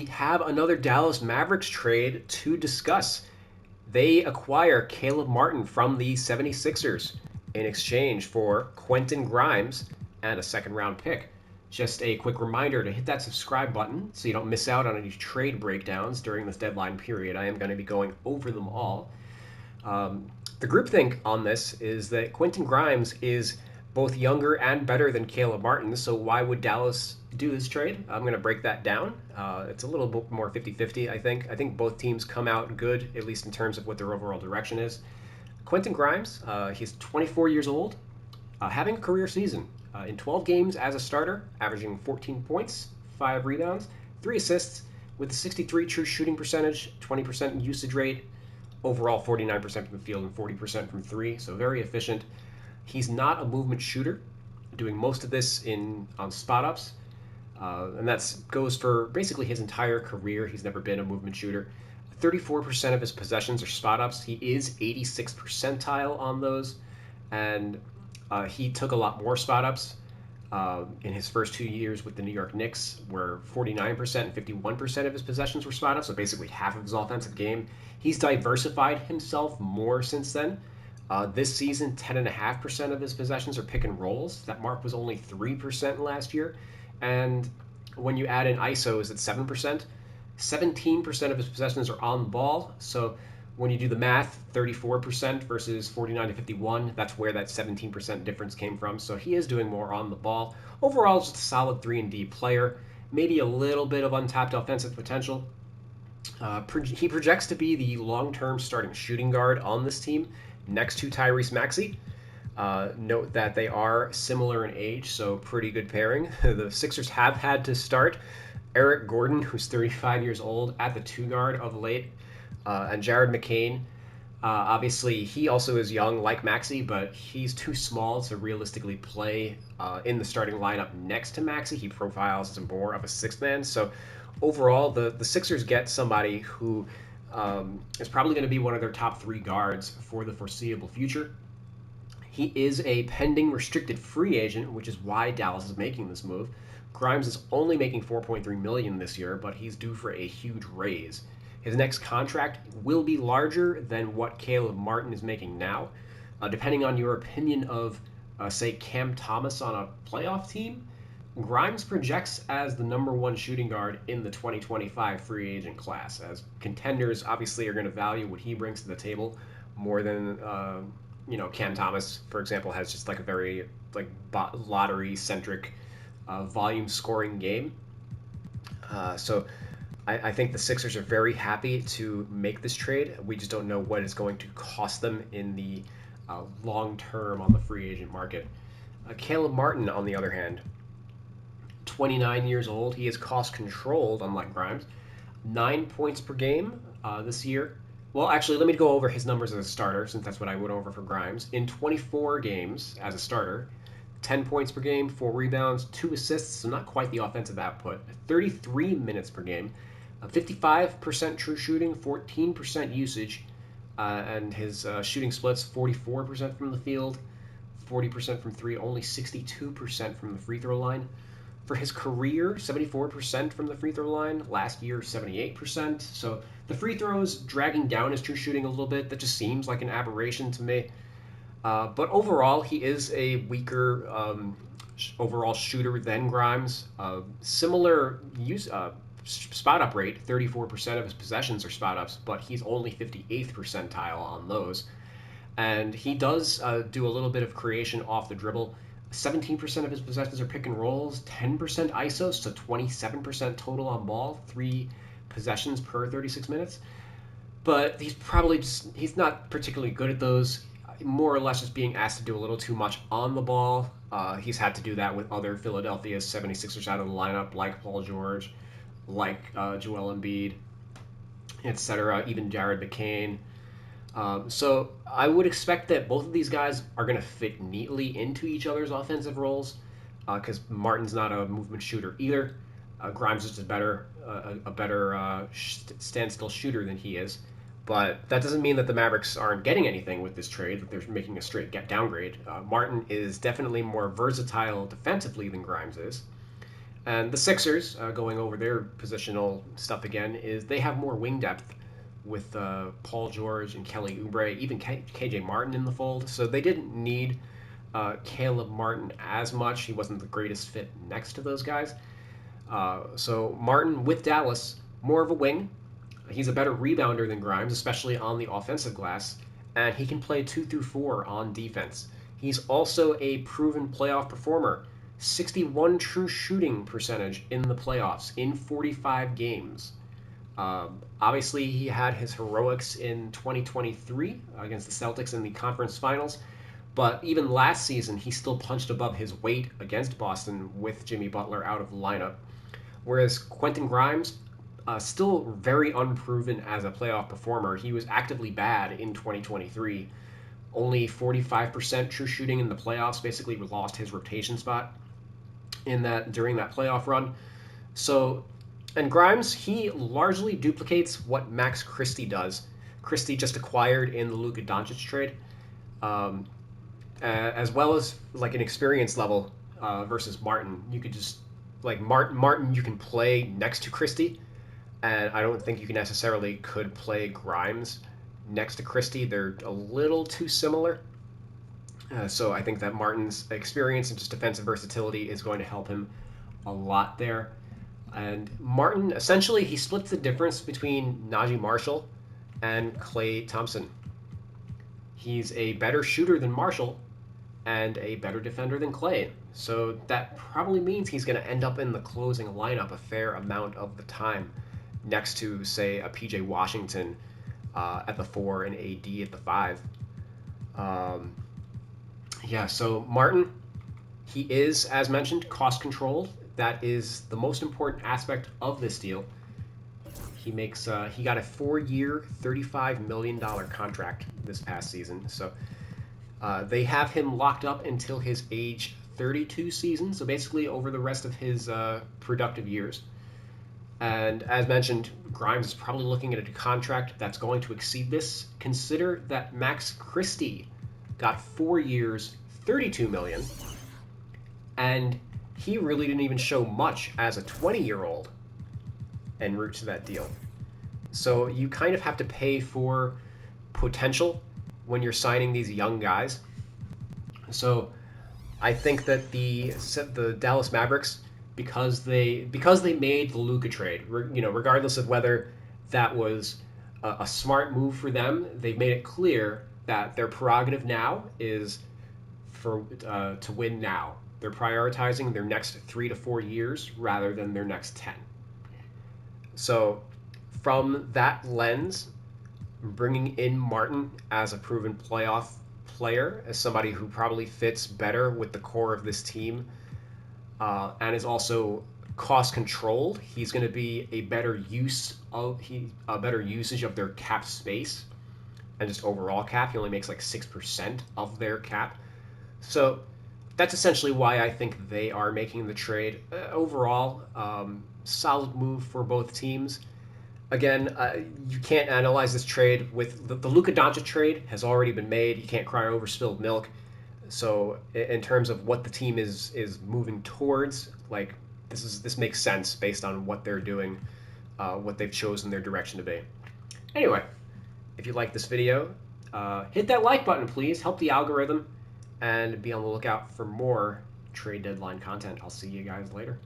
We have another Dallas Mavericks trade to discuss. They acquire Caleb Martin from the 76ers in exchange for Quentin Grimes and a second round pick. Just a quick reminder to hit that subscribe button so you don't miss out on any trade breakdowns during this deadline period. I am going to be going over them all. The groupthink on this is that Quentin Grimes is both younger and better than Caleb Martin, so why would Dallas do this trade? I'm going to break that down. It's a little bit more 50-50, I think. I think both teams come out good, at least in terms of what their overall direction is. Quentin Grimes, he's 24 years old, having a career season. In 12 games as a starter, averaging 14 points, 5 rebounds, 3 assists, with a 63 true shooting percentage, 20% usage rate, overall 49% from the field and 40% from three, so very efficient. He's not a movement shooter, doing most of this on spot ups, and that goes for basically his entire career. He's never been a movement shooter. 34% of his possessions are spot ups. He is 86th percentile on those, and he took a lot more spot ups in his first 2 years with the New York Knicks, where 49% and 51% of his possessions were spot ups, so basically half of his offensive game. He's diversified himself more since then. This season, 10.5% of his possessions are pick and rolls. That mark was only 3% last year. And when you add in ISOs, it's 7%. 17% of his possessions are on the ball. So when you do the math, 34% versus 49 to 51, that's where that 17% difference came from. So he is doing more on the ball. Overall, just a solid 3 and D player. Maybe a little bit of untapped offensive potential. He projects to be the long-term starting shooting guard on this team next to Tyrese Maxey. Note that they are similar in age, so pretty good pairing. The Sixers have had to start Eric Gordon, who's 35 years old, at the two guard of late, and Jared McCain. Obviously, he also is young, like Maxey, but he's too small to realistically play in the starting lineup next to Maxey. He profiles as more of a sixth man. So overall, the Sixers get somebody who is probably going to be one of their top 3 guards for the foreseeable future. He is a pending restricted free agent, which is why Dallas is making this move. Grimes is only making $4.3 million this year, but he's due for a huge raise. His next contract will be larger than what Caleb Martin is making now. Depending on your opinion of, say, Cam Thomas on a playoff team, Grimes projects as the number 1 shooting guard in the 2025 free agent class, as contenders obviously are going to value what he brings to the table more than Cam Thomas, for example, has just like a very lottery centric volume scoring game. So I think the Sixers are very happy to make this trade. We just don't know what it's going to cost them in the long term on the free agent market. Caleb Martin, on the other hand, 29 years old. He is cost controlled, unlike Grimes. 9 points per game this year. Well, actually, let me go over his numbers as a starter, since that's what I went over for Grimes. In 24 games as a starter, 10 points per game, 4 rebounds, 2 assists, so not quite the offensive output. 33 minutes per game, 55% true shooting, 14% usage, and his shooting splits 44% from the field, 40% from three, only 62% from the free throw line. For his career, 74% from the free throw line. Last year, 78%. So the free throws dragging down his true shooting a little bit. That just seems like an aberration to me. But overall, he is a weaker overall shooter than Grimes. Similar spot up rate, 34% of his possessions are spot ups, but he's only 58th percentile on those. And he does do a little bit of creation off the dribble. 17% of his possessions are pick and rolls, 10% ISOs, so 27% total on ball, 3 possessions per 36 minutes. But he's not particularly good at those, more or less just being asked to do a little too much on the ball. He's had to do that with other Philadelphia 76ers out of the lineup, like Paul George, like Joel Embiid, etc., even Jared McCain. So I would expect that both of these guys are going to fit neatly into each other's offensive roles, because Martin's not a movement shooter either. Grimes is just a better standstill shooter than he is. But that doesn't mean that the Mavericks aren't getting anything with this trade, that they're making a straight downgrade. Martin is definitely more versatile defensively than Grimes is. And the Sixers, going over their positional stuff again, is they have more wing depth with Paul George and Kelly Oubre, even KJ Martin in the fold. So they didn't need Caleb Martin as much. He wasn't the greatest fit next to those guys. So Martin with Dallas, more of a wing. He's a better rebounder than Grimes, especially on the offensive glass, and he can play 2 through 4 on defense. He's also a proven playoff performer. 61 true shooting percentage in the playoffs in 45 games. Obviously, he had his heroics in 2023 against the Celtics in the conference finals, but even last season, he still punched above his weight against Boston with Jimmy Butler out of the lineup. Whereas Quentin Grimes, still very unproven as a playoff performer. He was actively bad in 2023. Only 45% true shooting in the playoffs. Basically, lost his rotation spot in that during that playoff run. So, and Grimes, he largely duplicates what Max Christie does. Christie just acquired in the Luka Doncic trade, um, as well as like an experience level versus Martin. You could just like Martin, you can play next to Christie, and I don't think you necessarily could play Grimes next to Christie. They're a little too similar. So I think that Martin's experience and just defensive versatility is going to help him a lot there. And Martin, essentially, he splits the difference between Najee Marshall and Klay Thompson. He's a better shooter than Marshall and a better defender than Klay. So that probably means he's going to end up in the closing lineup a fair amount of the time next to, say, a PJ Washington at the 4 and AD at the 5. Yeah, so Martin, he is, as mentioned, cost controlled. That is the most important aspect of this deal. He got a 4-year, $35 million contract this past season. So they have him locked up until his age 32 season. So basically over the rest of his productive years. And as mentioned, Grimes is probably looking at a contract that's going to exceed this. Consider that Max Christie got 4 years, $32 million, and he really didn't even show much as a 20-year-old en route to that deal. So you kind of have to pay for potential when you're signing these young guys. So I think that the Dallas Mavericks, because they made the Luka trade, regardless of whether that was a smart move for them, they've made it clear that their prerogative now is to win now. They're prioritizing their next 3 to 4 years rather than their next 10. So, from that lens, bringing in Martin as a proven playoff player, as somebody who probably fits better with the core of this team, and is also cost controlled. He's going to be a better usage of their cap space and just overall cap. He only makes like 6% of their cap. So that's essentially why I think they are making the trade. Overall, solid move for both teams. Again, you can't analyze this trade with the Luka Doncic trade has already been made. You can't cry over spilled milk. So in terms of what the team is moving towards, like this makes sense based on what they're doing, what they've chosen their direction to be. Anyway, if you like this video, hit that like button, please. Help the algorithm, and be on the lookout for more trade deadline content. I'll see you guys later.